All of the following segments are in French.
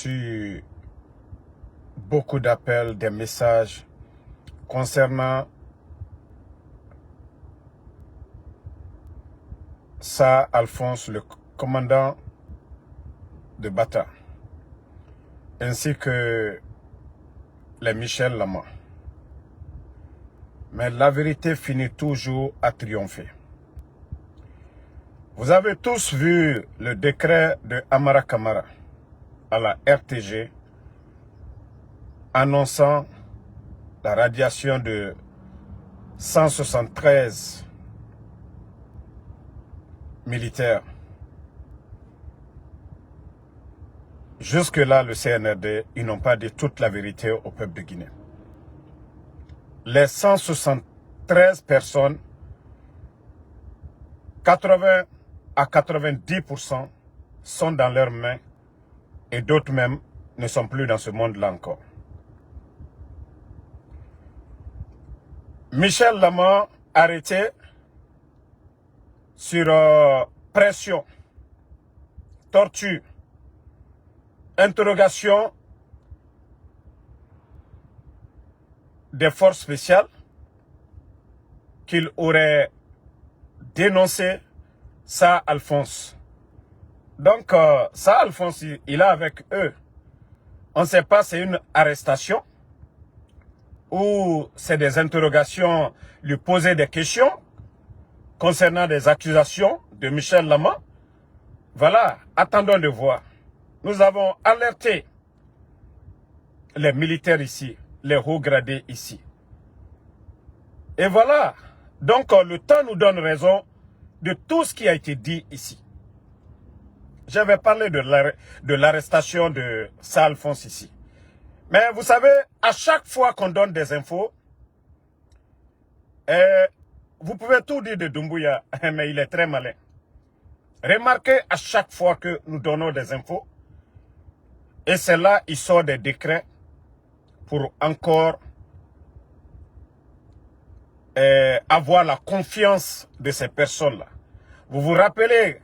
reçu beaucoup d'appels, des messages concernant ça, Alphonse, le commandant de Bata, ainsi que les Michel Lama. Mais la vérité finit toujours à triompher. Vous avez tous vu le décret de Amara Kamara à la RTG annonçant la radiation de 173 militaires. Jusque-là, le CNRD, ils n'ont pas dit toute la vérité au peuple de Guinée. Les 173 personnes, 80 à 90% sont dans leurs mains et d'autres même ne sont plus dans ce monde-là encore. Michel Lama arrêté sur pression, torture, interrogation des forces spéciales qu'il aurait dénoncé ça, Alphonse. Donc, ça, Alphonse, il est avec eux. On ne sait pas, c'est une arrestation ou c'est des interrogations, lui poser des questions concernant des accusations de Michel Lama. Voilà, attendons de voir. Nous avons alerté les militaires ici, les hauts gradés ici. Et voilà, donc le temps nous donne raison de tout ce qui a été dit ici. J'avais parlé de l'arrestation de Sa Alphonse ici. Mais vous savez, à chaque fois qu'on donne des infos, vous pouvez tout dire de Doumbouya, mais il est très malin. Remarquez à chaque fois que nous donnons des infos, et c'est là il sort des décrets pour encore avoir la confiance de ces personnes-là. Vous vous rappelez,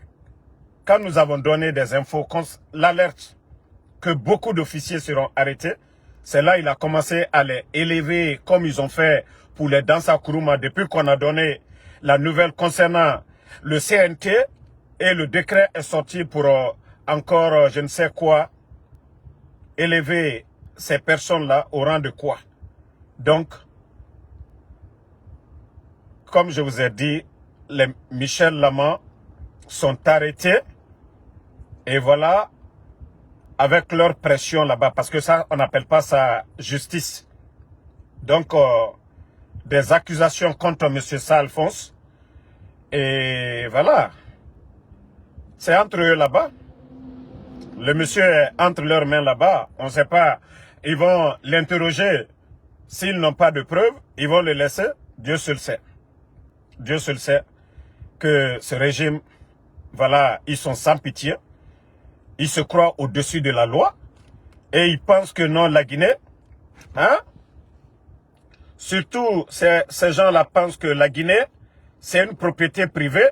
quand nous avons donné des infos, l'alerte que beaucoup d'officiers seront arrêtés, c'est là il a commencé à les élever comme ils ont fait pour les Dansa Kourouma depuis qu'on a donné la nouvelle concernant le CNT et le décret est sorti pour encore je ne sais quoi, élever ces personnes-là au rang de quoi. Donc, comme je vous ai dit, les Michel Lama sont arrêtés et voilà, avec leur pression là-bas, parce que ça, on n'appelle pas ça justice. Donc, des accusations contre M. Sa Alphonse. Et voilà, c'est entre eux là-bas. Le monsieur est entre leurs mains là-bas. On ne sait pas, ils vont l'interroger. S'ils n'ont pas de preuves, ils vont le laisser. Dieu seul sait. Dieu seul sait que ce régime, voilà, ils sont sans pitié. Ils se croient au-dessus de la loi et ils pensent que non, la Guinée, hein? Surtout, ces gens-là pensent que la Guinée, c'est une propriété privée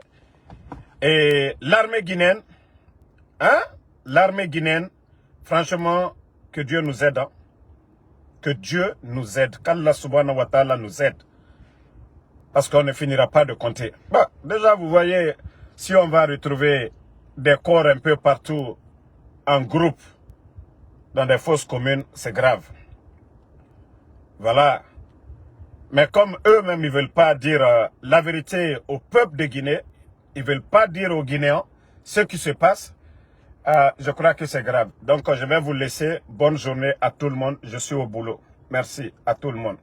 et l'armée guinéenne, hein? L'armée guinéenne, franchement, que Dieu nous aide, hein? Que Dieu nous aide, qu'Allah subhanahu wa ta'ala nous aide, parce qu'on ne finira pas de compter. Bah, déjà, vous voyez, si on va retrouver des corps un peu partout, en groupe, dans des fosses communes, c'est grave. Voilà. Mais comme eux-mêmes, ils ne veulent pas dire la vérité au peuple de Guinée, ils ne veulent pas dire aux Guinéens ce qui se passe, je crois que c'est grave. Donc, je vais vous laisser. Bonne journée à tout le monde. Je suis au boulot. Merci à tout le monde.